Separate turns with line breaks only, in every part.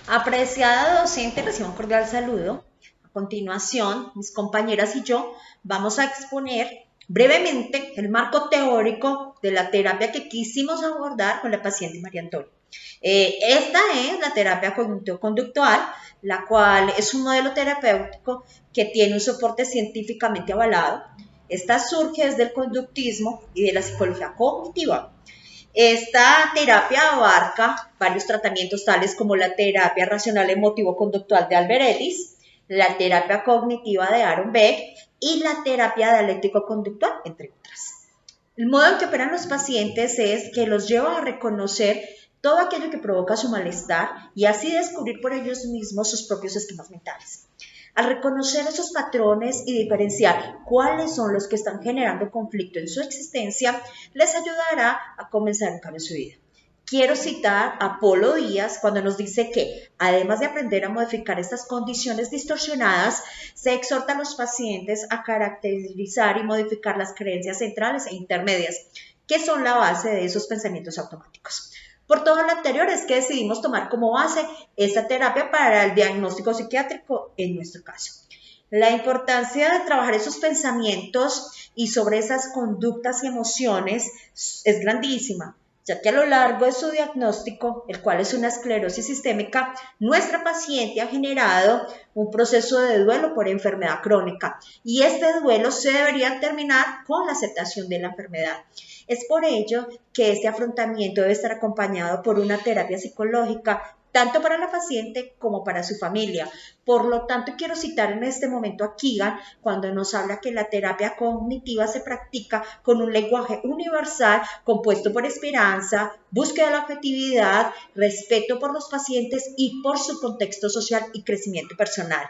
Apreciada docente, recibo un cordial saludo. A continuación, mis compañeras y yo vamos a exponer brevemente el marco teórico de la terapia que quisimos abordar con la paciente María Antonia. Esta es la terapia cognitivo-conductual, la cual es un modelo terapéutico que tiene un soporte científicamente avalado. Esta surge desde el conductismo y de la psicología cognitiva. Esta terapia abarca varios tratamientos tales como la terapia racional emotivo-conductual de Albert Ellis, la terapia cognitiva de Aaron Beck y la terapia dialéctico-conductual, entre otras. El modo en que operan los pacientes es que los lleva a reconocer todo aquello que provoca su malestar y así descubrir por ellos mismos sus propios esquemas mentales. Al reconocer esos patrones y diferenciar cuáles son los que están generando conflicto en su existencia, les ayudará a comenzar un cambio en su vida. Quiero citar a Polo Díaz cuando nos dice que, además de aprender a modificar estas condiciones distorsionadas, se exhorta a los pacientes a caracterizar y modificar las creencias centrales e intermedias, que son la base de esos pensamientos automáticos. Por todo lo anterior es que decidimos tomar como base esta terapia para el diagnóstico psiquiátrico en nuestro caso. La importancia de trabajar esos pensamientos y sobre esas conductas y emociones es grandísima, ya que a lo largo de su diagnóstico, el cual es una esclerosis sistémica, nuestra paciente ha generado un proceso de duelo por enfermedad crónica y este duelo se debería terminar con la aceptación de la enfermedad. Es por ello que este afrontamiento debe estar acompañado por una terapia psicológica tanto para la paciente como para su familia. Por lo tanto, quiero citar en este momento a Keegan cuando nos habla que la terapia cognitiva se practica con un lenguaje universal compuesto por esperanza, búsqueda de la objetividad, respeto por los pacientes y por su contexto social y crecimiento personal.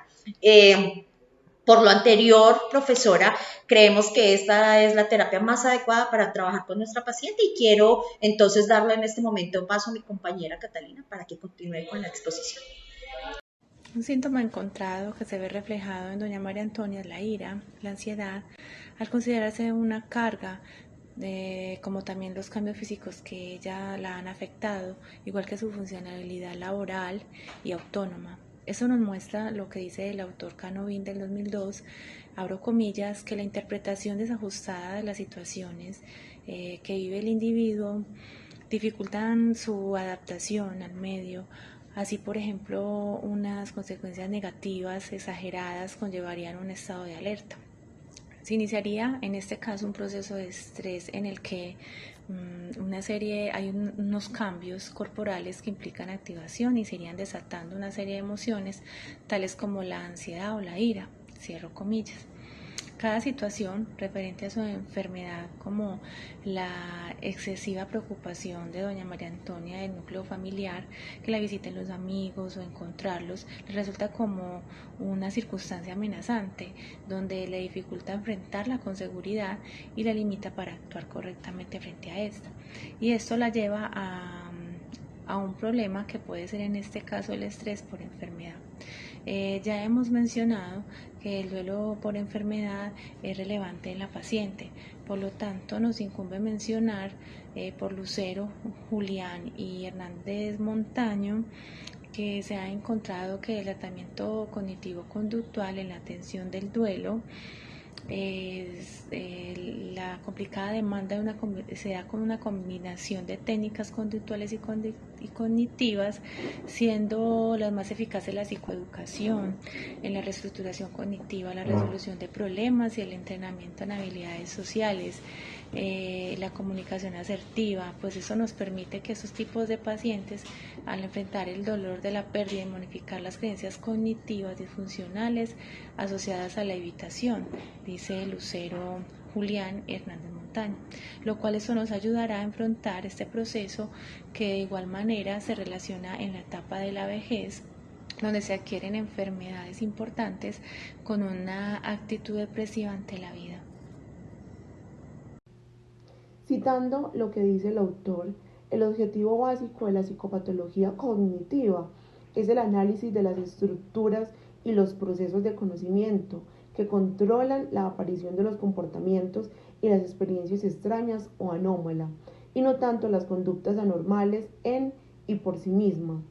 Por lo anterior, profesora, creemos que esta es la terapia más adecuada para trabajar con nuestra paciente y quiero entonces darle en este momento paso a mi compañera Catalina para que continúe con la exposición.
Un síntoma encontrado que se ve reflejado en doña María Antonia es la ira, la ansiedad, al considerarse una carga, como también los cambios físicos que ella la han afectado, igual que su funcionalidad laboral y autónoma. Eso nos muestra lo que dice el autor Canovin del 2002, abro comillas, que la interpretación desajustada de las situaciones que vive el individuo dificultan su adaptación al medio. Así, por ejemplo, unas consecuencias negativas exageradas conllevarían un estado de alerta. Se iniciaría en este caso un proceso de estrés en el que hay unos cambios corporales que implican activación y se irían desatando una serie de emociones tales como la ansiedad o la ira, cierro comillas. Cada situación referente a su enfermedad, como la excesiva preocupación de doña María Antonia del núcleo familiar, que la visiten los amigos o encontrarlos, le resulta como una circunstancia amenazante, donde le dificulta enfrentarla con seguridad y la limita para actuar correctamente frente a esta. Y esto la lleva a un problema que puede ser en este caso el estrés por enfermedad. Ya hemos mencionado que el duelo por enfermedad es relevante en la paciente, por lo tanto nos incumbe mencionar por Lucero, Julián y Hernández Montaño que se ha encontrado que el tratamiento cognitivo-conductual en la atención del duelo la complicada demanda se da con una combinación de técnicas conductuales y cognitivas, siendo las más eficaces la psicoeducación, en la reestructuración cognitiva, la resolución de problemas y el entrenamiento en habilidades sociales, la comunicación asertiva, pues eso nos permite que esos tipos de pacientes, al enfrentar el dolor de la pérdida y modificar las creencias cognitivas disfuncionales asociadas a la evitación, dice Lucero, Julián Hernández Montaño, lo cual eso nos ayudará a enfrentar este proceso que de igual manera se relaciona en la etapa de la vejez, donde se adquieren enfermedades importantes con una actitud depresiva ante la vida.
Citando lo que dice el autor, el objetivo básico de la psicopatología cognitiva es el análisis de las estructuras y los procesos de conocimiento que controlan la aparición de los comportamientos y las experiencias extrañas o anómalas, y no tanto las conductas anormales en y por sí misma.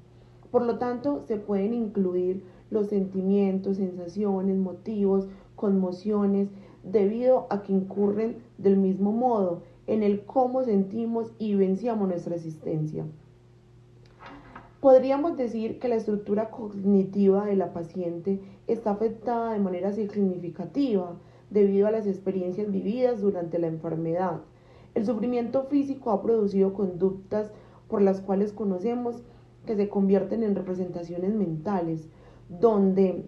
Por lo tanto, se pueden incluir los sentimientos, sensaciones, motivos, conmociones, debido a que incurren del mismo modo en el cómo sentimos y vivenciamos nuestra existencia. Podríamos decir que la estructura cognitiva de la paciente está afectada de manera significativa debido a las experiencias vividas durante la enfermedad. El sufrimiento físico ha producido conductas por las cuales conocemos que se convierten en representaciones mentales, donde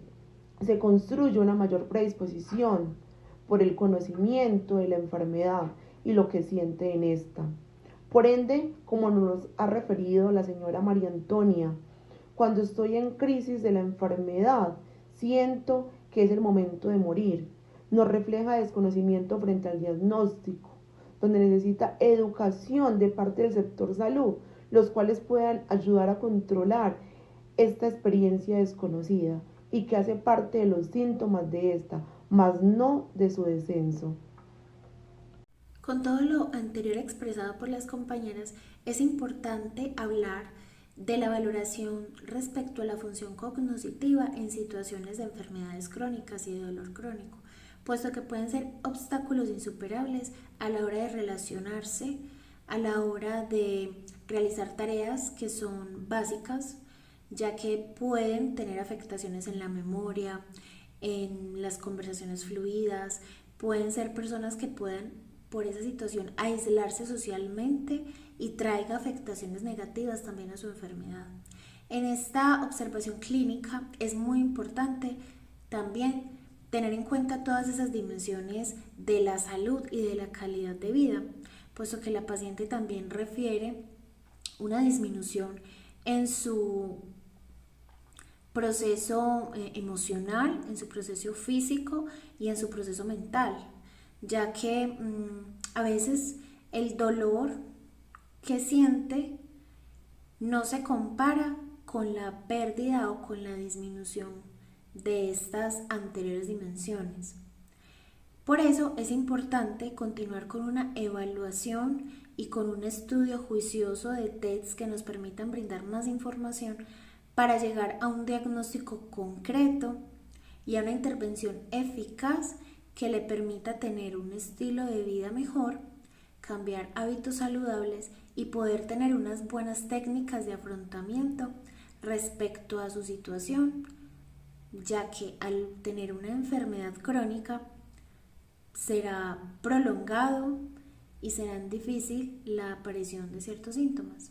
se construye una mayor predisposición por el conocimiento de la enfermedad y lo que siente en esta. Por ende, como nos ha referido la señora María Antonia, cuando estoy en crisis de la enfermedad, siento que es el momento de morir. Nos refleja desconocimiento frente al diagnóstico, donde necesita educación de parte del sector salud, los cuales puedan ayudar a controlar esta experiencia desconocida y que hace parte de los síntomas de esta, mas no de su descenso.
Con todo lo anterior expresado por las compañeras, es importante hablar de la valoración respecto a la función cognitiva en situaciones de enfermedades crónicas y de dolor crónico, puesto que pueden ser obstáculos insuperables a la hora de relacionarse, a la hora de realizar tareas que son básicas, ya que pueden tener afectaciones en la memoria, en las conversaciones fluidas, pueden ser personas que puedan por esa situación aislarse socialmente y traiga afectaciones negativas también a su enfermedad. En esta observación clínica es muy importante también tener en cuenta todas esas dimensiones de la salud y de la calidad de vida, puesto que la paciente también refiere una disminución en su proceso emocional, en su proceso físico y en su proceso mental, ya que a veces el dolor que siente no se compara con la pérdida o con la disminución de estas anteriores dimensiones. Por eso es importante continuar con una evaluación y con un estudio juicioso de tests que nos permitan brindar más información para llegar a un diagnóstico concreto y a una intervención eficaz que le permita tener un estilo de vida mejor, cambiar hábitos saludables y poder tener unas buenas técnicas de afrontamiento respecto a su situación, ya que al tener una enfermedad crónica será prolongado y será difícil la aparición de ciertos síntomas.